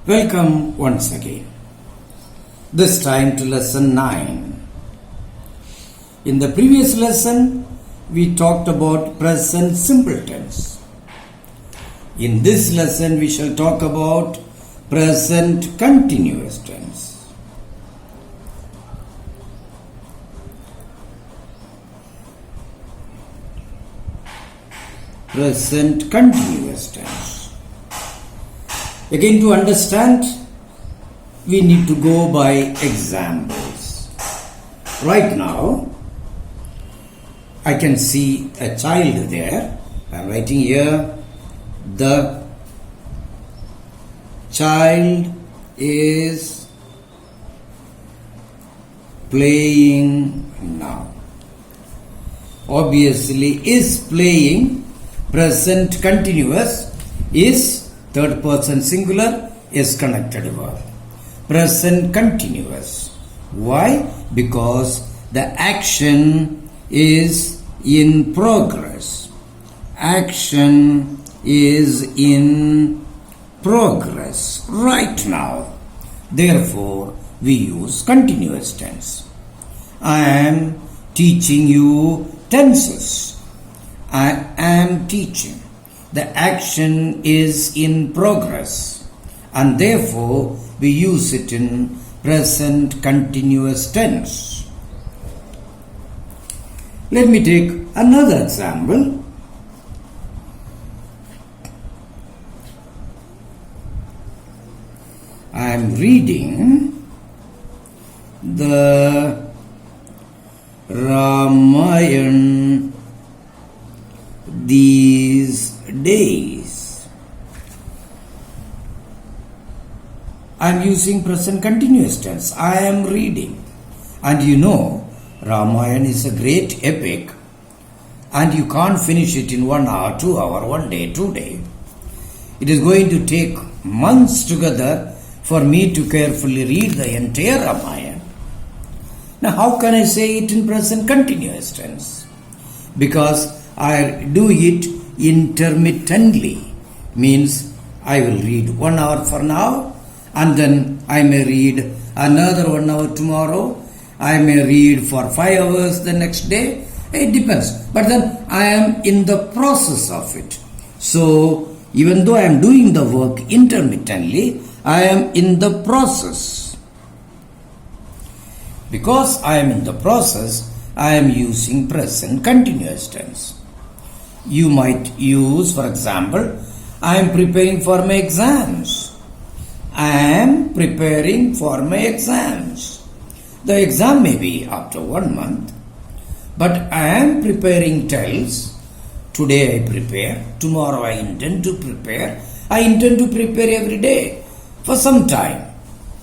Welcome once again. This time to lesson 9. In the previous lesson, we talked about present simple tense. In this lesson, we shall talk about present continuous tense. Present continuous tense. Again, to understand, we need to go by examples. Right now, I can see a child there. I am writing here, the child is playing now. Obviously, is playing, present continuous, is third person singular, is connected verb. Present continuous. Why? Because the action is in progress. Action is in progress right now. Therefore, we use continuous tense. I am teaching you tenses. I am teaching. The action is in progress, and therefore we use it in present continuous tense. Let me take another example. I am reading the Ramayana these days. I am using present continuous tense. I am reading. And you know, Ramayana is a great epic, and you can't finish it in 1 hour, 2 hour, 1 day, 2 days. It is going to take months together for me to carefully read the entire Ramayana. Now, how can I say it in present continuous tense? Because I do it intermittently, means I will read 1 hour for now, and then I may read another 1 hour tomorrow. I may read for 5 hours the next day. It depends. But then I am in the process of it. So even though I am doing the work intermittently, I am in the process. Because I am in the process, I am using present continuous tense. You might use, for example, I am preparing for my exams. I am preparing for my exams. The exam may be after 1 month, but I am preparing tells, today I prepare, tomorrow I intend to prepare. I intend to prepare every day for some time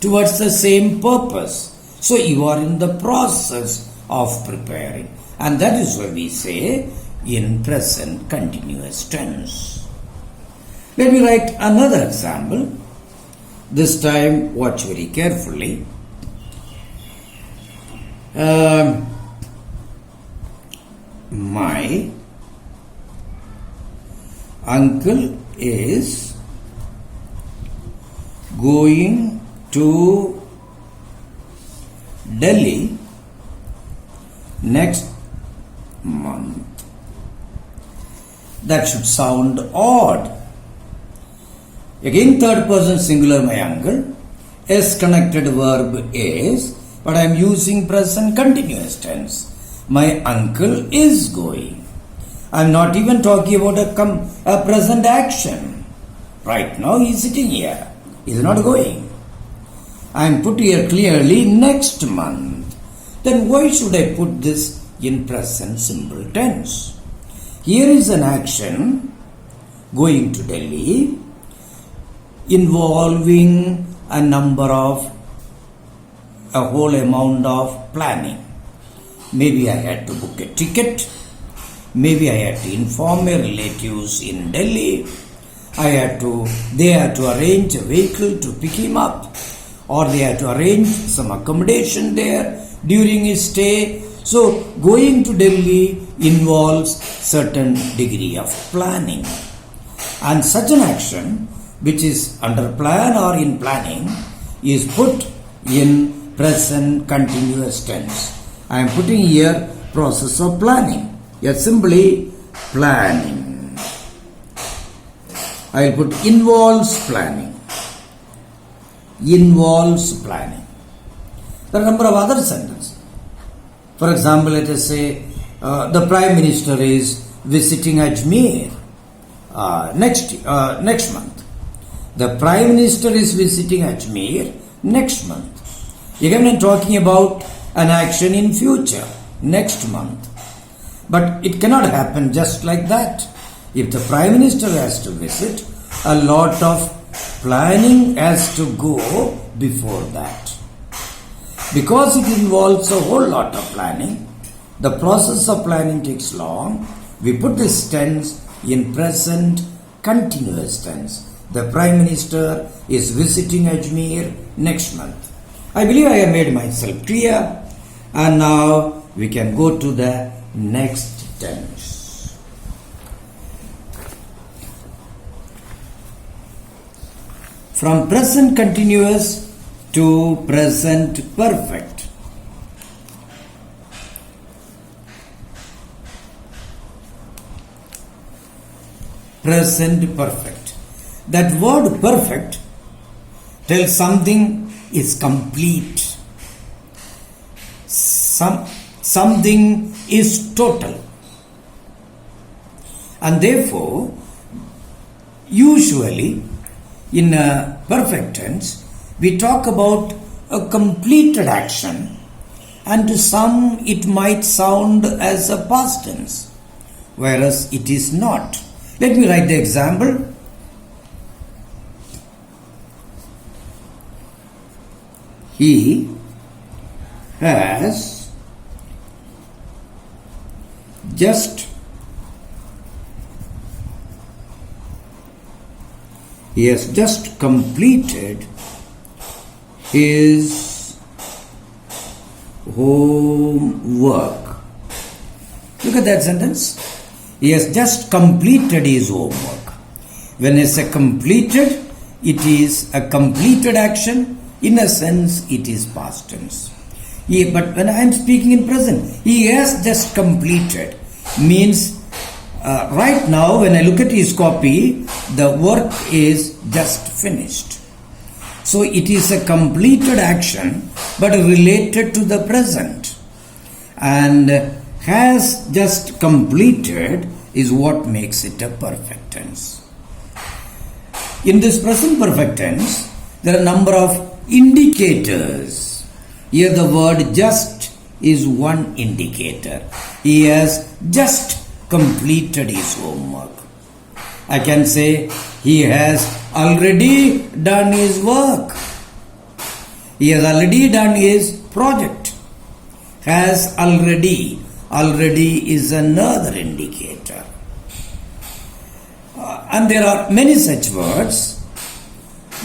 towards the same purpose. So you are in the process of preparing, and that is why we say in present continuous tense. Let me write another example. This time watch very carefully. My uncle is going to Delhi next month. That should sound odd. Again, third person singular, my uncle. S connected verb is, but I am using present continuous tense. My uncle is going. I am not even talking about a present action. Right now he is sitting here. He is not going. I am put here clearly next month. Then why should I put this in present simple tense? Here is an action, going to Delhi, involving a whole amount of planning. Maybe I had to book a ticket. Maybe I had to inform my relatives in Delhi. They had to arrange a vehicle to pick him up, or they had to arrange some accommodation there during his stay. So going to Delhi involves certain degree of planning, and such an action which is under plan or in planning is put in present continuous tense. I am putting here process of planning. Yes, simply planning. I will put involves planning. Involves planning. There are a number of other sentences. For example, let us say the Prime Minister is visiting Ajmer next month. The Prime Minister is visiting Ajmer next month. Again, I am talking about an action in future, next month. But it cannot happen just like that. If the Prime Minister has to visit, a lot of planning has to go before that. Because it involves a whole lot of planning, the process of planning takes long. We put this tense in present continuous tense. The Prime Minister is visiting Ajmer next month. I believe I have made myself clear. And now we can go to the next tense. From present continuous to present perfect. Present perfect. That word perfect tells something is complete. Something is total. And therefore, usually in a perfect tense, we talk about a completed action, and to some it might sound as a past tense, whereas it is not. Let me write the example. He has just completed his homework. Look at that sentence. He has just completed his homework. When I say completed, it is a completed action. In a sense, it is past tense. But when I am speaking in present, he has just completed means right now when I look at his copy, the work is just finished. So it is a completed action but related to the present. And has just completed is what makes it a perfect tense. In this present perfect tense, there are a number of indicators. Here the word just is one indicator. He has just completed his homework. I can say he has already done his work. He has already done his project. Has already. Already is another indicator. And there are many such words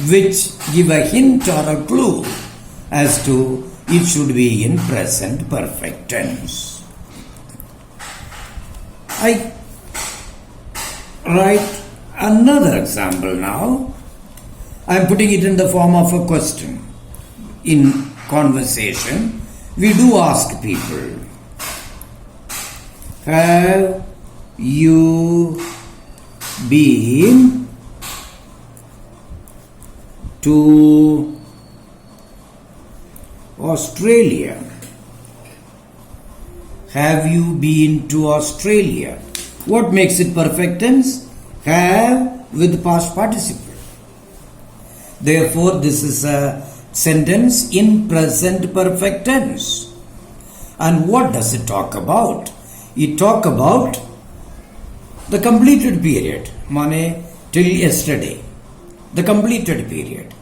which give a hint or a clue as to it should be in present perfect tense. I write another example now. I am putting it in the form of a question. In conversation, we do ask people, have you been to Australia? Have you been to Australia? What makes it perfect tense? Have with past participle. Therefore, this is a sentence in present perfect tense. And what does it talk about? It talk about the completed period, mane till yesterday, the completed period.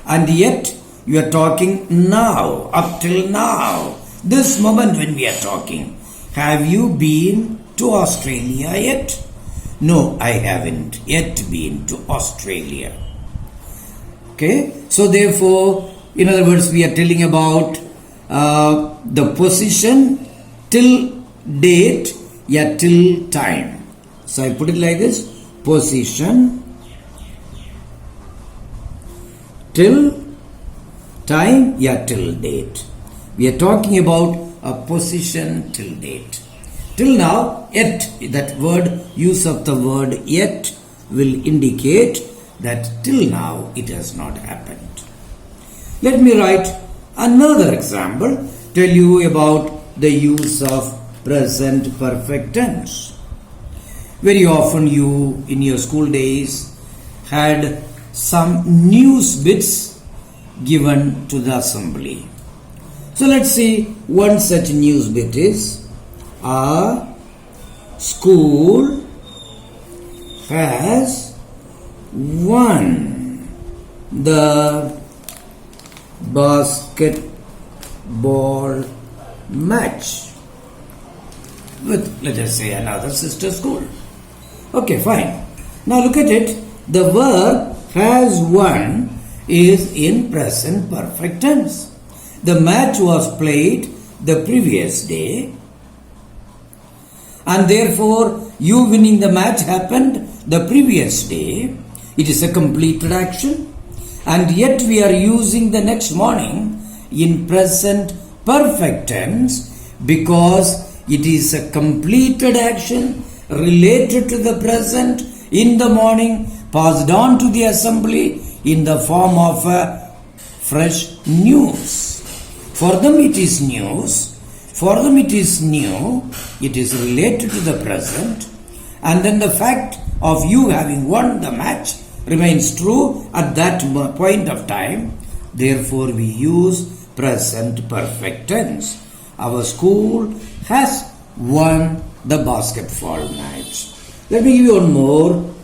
And yet you are talking now, up till now, this moment when we are talking. Have you been to Australia yet? No, I haven't yet been to Australia. Okay, so therefore, in other words, we are telling about the position till date, till time. So I put it like this: position till time, yeah, till date. We are talking about a position till date. Till now, yet, that word, use of the word yet will indicate that till now it has not happened. Let me write another example, tell you about the use of present perfect tense. Very often you, in your school days, had some news bits given to the assembly. So let's see, one such news bit is, a school has won the basketball match with, let us say, another sister school. Okay, fine. Now look at it. The verb has won is in present perfect tense. The match was played the previous day, and therefore you winning the match happened the previous day. It is a completed action, and yet we are using the next morning in present perfect tense because it is a completed action related to the present in the morning, passed on to the assembly in the form of a fresh news. For them it is news, for them it is new, it is related to the present, and then the fact of you having won the match remains true at that point of time. Therefore we use present perfect tense. Our school has won the basketball match. Let me give you one more.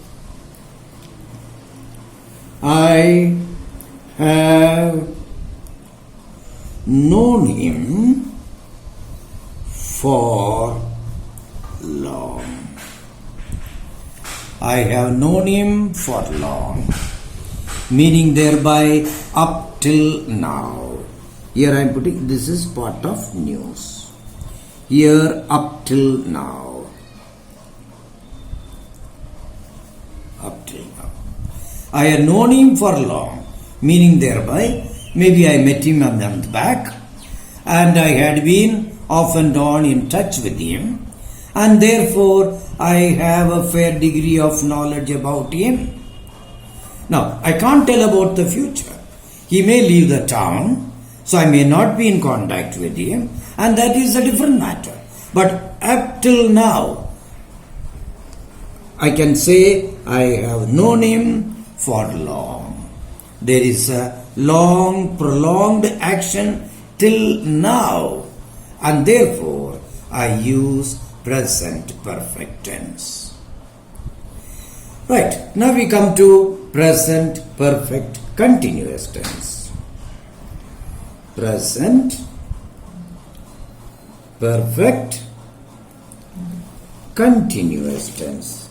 I have known him for long. I have known him for long, meaning thereby up till now. Here I am putting, this is part of news. Here up till now. Up till now. I have known him for long, meaning thereby maybe I met him a month back and I had been off and on in touch with him, and therefore I have a fair degree of knowledge about him. Now, I can't tell about the future. He may leave the town, so I may not be in contact with him, and that is a different matter. But up till now, I can say I have known him for long. There is a long, prolonged action till now, and therefore I use present perfect tense. Right, now we come to present perfect continuous tense. Present perfect continuous tense.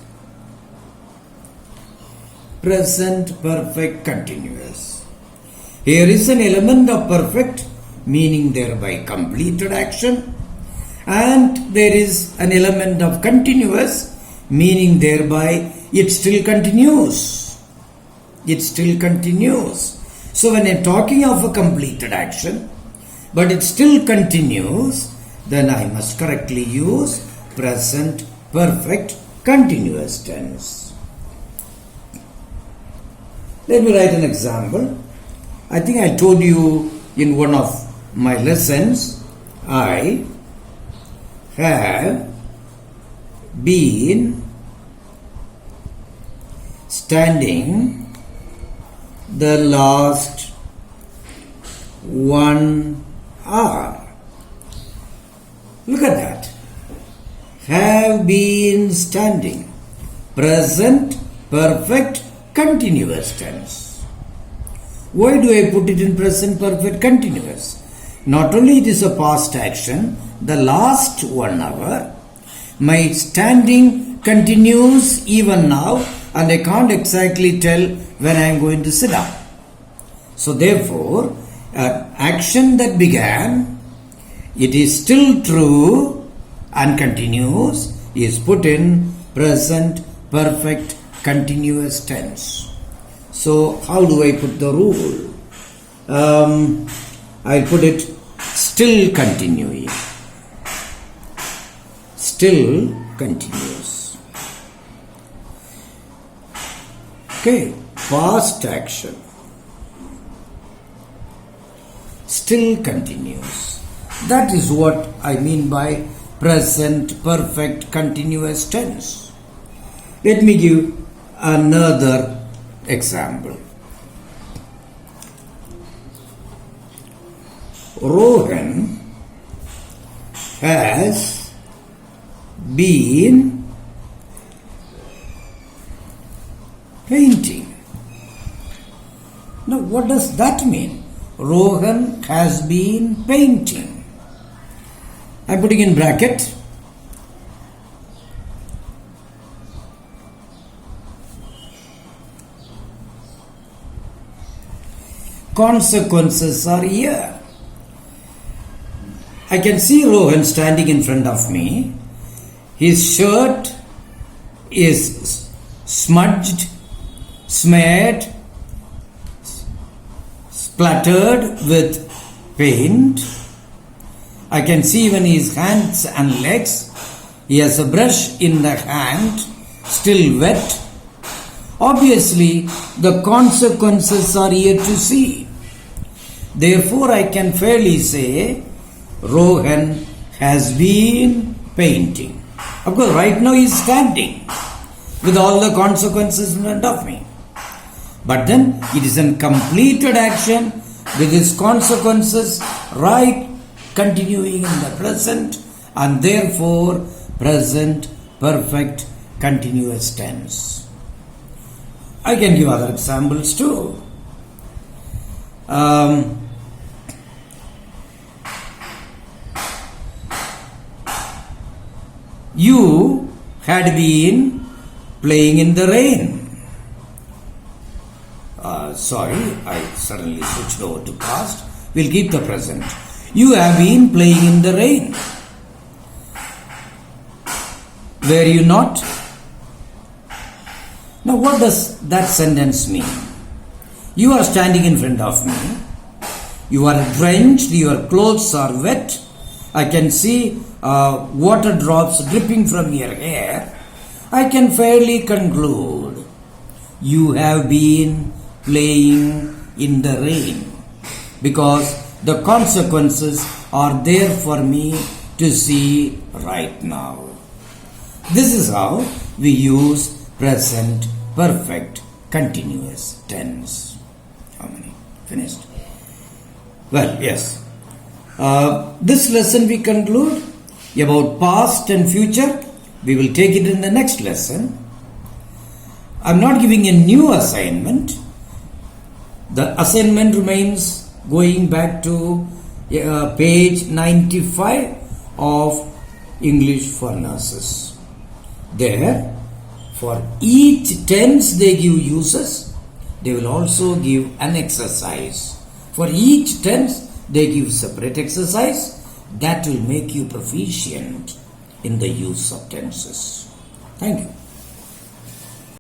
Present perfect continuous. Here is an element of perfect, meaning thereby completed action, and there is an element of continuous, meaning thereby it still continues. It still continues. So when I am talking of a completed action, but it still continues, then I must correctly use present perfect continuous tense. Let me write an example. I think I told you in one of my lessons, I have been standing the last 1 hour. Look at that. Have been standing. Present perfect continuous tense. Why do I put it in present perfect continuous? Not only it is a past action, the last 1 hour, my standing continues even now, and I can't exactly tell when I am going to sit down. So therefore, action that began, it is still true and continues, is put in present perfect continuous tense. So how do I put the rule? I'll put it still continuing. Still continuous. Okay, past action. Still continuous. That is what I mean by present perfect continuous tense. Let me give another example. Rohan has been painting. Now, what does that mean? Rohan has been painting. I'm putting in bracket. Consequences are here. I can see Rohan standing in front of me. His shirt is smudged, smeared, splattered with paint. I can see even his hands and legs. He has a brush in the hand, still wet. Obviously, the consequences are yet to see. Therefore, I can fairly say Rohan has been painting. Of course, right now he is standing with all the consequences in front of me. But then it is a completed action with its consequences right continuing in the present, and therefore present perfect continuous tense. I can give other examples too. You had been playing in the rain. Sorry, I suddenly switched over to past. We'll keep the present. You have been playing in the rain. Were you not? Now, what does that sentence mean? You are standing in front of me. You are drenched. Your clothes are wet. I can see water drops dripping from your hair. I can fairly conclude you have been playing in the rain, because the consequences are there for me to see right now. This is how we use present perfect continuous tense. How many? Finished? Well, yes. This lesson we conclude about past and future. We will take it in the next lesson. I'm not giving a new assignment. The assignment remains going back to page 95 of English for Nurses. There, for each tense they give uses, they will also give an exercise. For each tense they give separate exercise that will make you proficient in the use of tenses. Thank you.